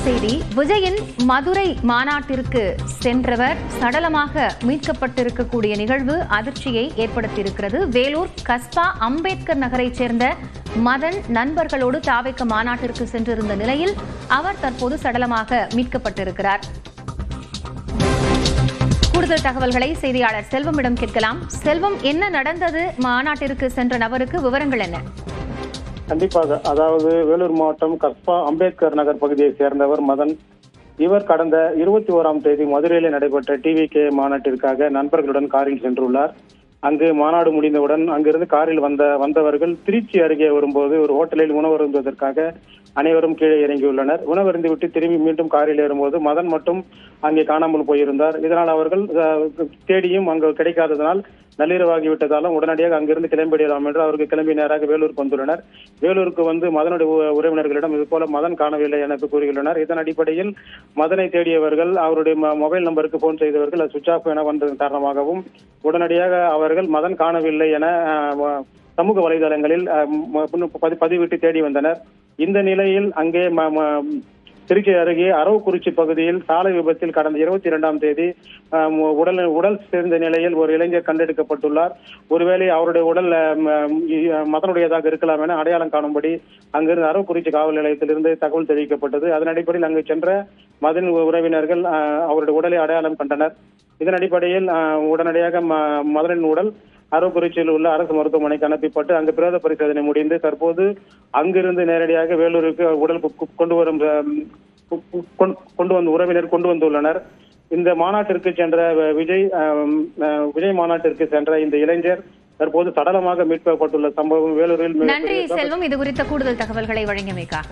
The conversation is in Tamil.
செய்தி. விஜயின் மதுரை மாநாட்டிற்கு சென்றவர் சடலமாக மீட்கப்பட்டிருக்கக்கூடிய நிகழ்வு அதிர்ச்சியை ஏற்படுத்தியிருக்கிறது. வேலூர் கஸ்பா அம்பேத்கர் நகரைச் சேர்ந்த மதன் நண்பர்களோடு தாவேக மாநாட்டிற்கு சென்றிருந்த நிலையில் அவர் தற்போது சடலமாக மீட்கப்பட்டிருக்கிறார். கூடுதல் தகவல்களை செய்தியாளர் செல்வமிடம் கேட்கலாம். செல்வம், என்ன நடந்தது? மாநாட்டிற்கு சென்ற நபருக்கு விவரங்கள் என்ன? கண்டிப்பாக. அதாவது வேலூர் மாவட்டம் கஸ்பா அம்பேத்கர் நகர் பகுதியை சேர்ந்தவர் மதன். இவர் கடந்த 21ஆம் தேதி மதுரையில் நடைபெற்ற டிவிகே மாநாட்டிற்காக நண்பர்களுடன் காரில் சென்றுள்ளார். அங்கு மாநாடு முடிந்தவுடன் அங்கிருந்து காரில் வந்தவர்கள் திருச்சி அருகே வரும்போது ஒரு ஹோட்டலில் உணவு அருந்துவதற்காக அனைவரும் கீழே இறங்கியுள்ளனர். உணவருந்து விட்டு திரும்பி மீண்டும் காரில் ஏறும்போது மதன் மட்டும் அங்கே காணாமல் போயிருந்தார். இதனால் அவர்கள் தேடியும் அங்கு கிடைக்காததனால் நள்ளிரவாகிவிட்டதாலும் உடனடியாக அங்கிருந்து கிளம்பிடலாம் என்று அவருக்கு கிளம்பி நேராக வேலூருக்கு வந்துள்ளனர். வேலூருக்கு வந்து மதனுடைய உறவினர்களிடம் இதுபோல மதன் காணவில்லை என கூறியுள்ளனர். இதன் அடிப்படையில் மதனை தேடியவர்கள் அவருடைய மொபைல் நம்பருக்கு போன் செய்தவர்கள் அது சுவிட்ச் ஆஃப் என வந்ததன் காரணமாகவும் உடனடியாக அவர்கள் மதன் காணவில்லை என சமூக வலைதளங்களில் பதிவிட்டு தேடி வந்தனர். இந்த நிலையில் அங்கே திருச்சி அருகே அரவக்குறிச்சி பகுதியில் சாலை விபத்தில் கடந்த 22ஆம் தேதி உடல் சேர்ந்த நிலையில் ஒரு இளைஞர் கண்டெடுக்கப்பட்டுள்ளார். ஒருவேளை அவருடைய உடல் மதனுடையதாக இருக்கலாம் என அடையாளம் காணும்படி அங்கிருந்து அரவக்குறிச்சி காவல் நிலையத்திலிருந்து தகவல் தெரிவிக்கப்பட்டது. அதன் அடிப்படையில் அங்கு சென்ற மதன் உறவினர்கள் அவருடைய உடலை அடையாளம் கண்டனர். இதன் அடிப்படையில் உடனடியாக மதனின் உடல் அரவக்குறிச்சியில் உள்ள அரசு மருத்துவமனைக்கு அனுப்பப்பட்டு அங்கு பிரேத பரிசோதனை முடிந்து தற்போது அங்கிருந்து நேரடியாக வேலூருக்கு உடல் கொண்டு வந்து உறவினர் கொண்டு வந்துள்ளனர். இந்த மாநாட்டிற்கு சென்ற விஜய் மாநாட்டிற்கு சென்ற இந்த இளைஞர் தற்போது சடலமாக மீட்கப்பட்டுள்ள சம்பவம் வேலூரில். நன்றி செல்வம், இது குறித்த கூடுதல் தகவல்களை வழங்கியமைக்காக.